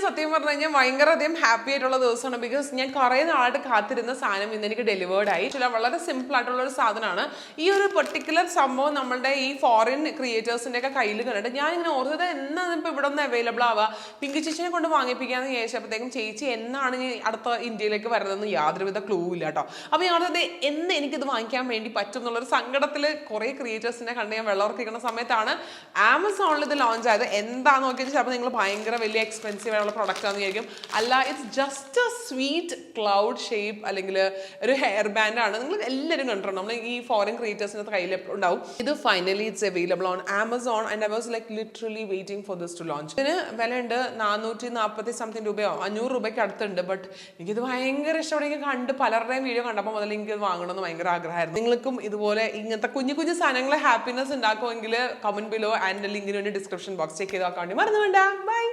സത്യം പറഞ്ഞു കഴിഞ്ഞാൽ ഭയങ്കര അധികം ഹാപ്പി ആയിട്ടുള്ള ദിവസമാണ്. ബിക്കോസ് ഞാൻ കുറേ നാളായിട്ട് കാത്തിരുന്ന സാധനം ഇന്ന് എനിക്ക് ഡെലിവേർഡ് ആയി. ചില വളരെ സിമ്പിൾ ആയിട്ടുള്ള ഒരു സാധനമാണ്. ഈ ഒരു പെർട്ടിക്കുലർ സംഭവം നമ്മളുടെ ഈ ഫോറിൻ ക്രിയേറ്റേഴ്സിന്റെ ഒക്കെ കയ്യിൽ കണ്ടിട്ട് ഞാൻ ഇങ്ങനെ ഓർത്തത് എന്നാണ് ഇപ്പൊ ഇവിടെ ഒന്ന് അവൈലബിൾ ആവുക, പിങ്കി ചേച്ചിനെ കൊണ്ട് വാങ്ങിപ്പിക്കാന്ന് ചോദിച്ചപ്പോഴത്തേക്കും ചേച്ചി എന്നാണ് ഇനി അടുത്ത ഇന്ത്യയിലേക്ക് വരുന്നതെന്ന് യാതൊരുവിധ ക്ലൂ ഇല്ല കേട്ടോ. അപ്പൊ ഞാൻ ഓർത്തത് എന്ന് എനിക്കിത് വാങ്ങിക്കാൻ വേണ്ടി പറ്റും എന്നുള്ളൊരു സങ്കടത്തിൽ കുറെ ക്രിയേറ്റേഴ്സിനെ കണ്ട് ഞാൻ വെള്ളവർത്തിക്കുന്ന സമയത്താണ് ആമസോണിൽ ഇത് ലോഞ്ച് ആയത്. എന്താന്ന് നോക്കിയിട്ട് ചിലപ്പോൾ നിങ്ങൾ ഭയങ്കര വലിയ എക്സ്പെൻസീവ് ആയിട്ടുള്ള പ്രൊഡക്റ്റ് ആണെന്ന് വിചാരിക്കും. അല്ല, it's just A sweet cloud shape അല്ലെങ്കിൽ ഒരു ഹെയർ ബാൻഡ് ആണ്. നിങ്ങൾ എല്ലാവരും കണ്ടിട്ടുണ്ട്, നമ്മൾ ഈ ഫോറിൻ ക്രിയേറ്റേഴ്സിന്റെ കയ്യിൽ ഉണ്ടാവും. ഇത് finally it's available on Amazon and I was like literally waiting for this to launch. ഇതിന് വില ഉണ്ട് 440 സംതിങ് രൂപയോ 500 രൂപയ്ക്ക് അടുത്തുണ്ട്. ബട്ട് എനിക്കിത് ഭയങ്കര ഇഷ്ടമാണ്. എനിക്ക് കണ്ട് പലരുടെയും വീഡിയോ കണ്ടപ്പോൾ മുതൽ എനിക്കത് വാങ്ങണമെന്ന് ഭയങ്കര ആഗ്രഹമായിരുന്നു. നിങ്ങൾക്കും ഇതുപോലെ ഇങ്ങനത്തെ കുഞ്ഞു കുഞ്ഞു സാധനങ്ങളെ ഹാപ്പിനെസ് ഉണ്ടാക്കുമെങ്കിൽ കമന്റ് ബിലോ ആൻഡ് ലിങ്കിന് വേണ്ടി ഡിസ്ക്രിപ്ഷൻ ബോക്സ് ചെക്ക് ചെയ്ത് നോക്കാൻ വേണ്ടി മറന്നു വേണ്ട. ബൈ.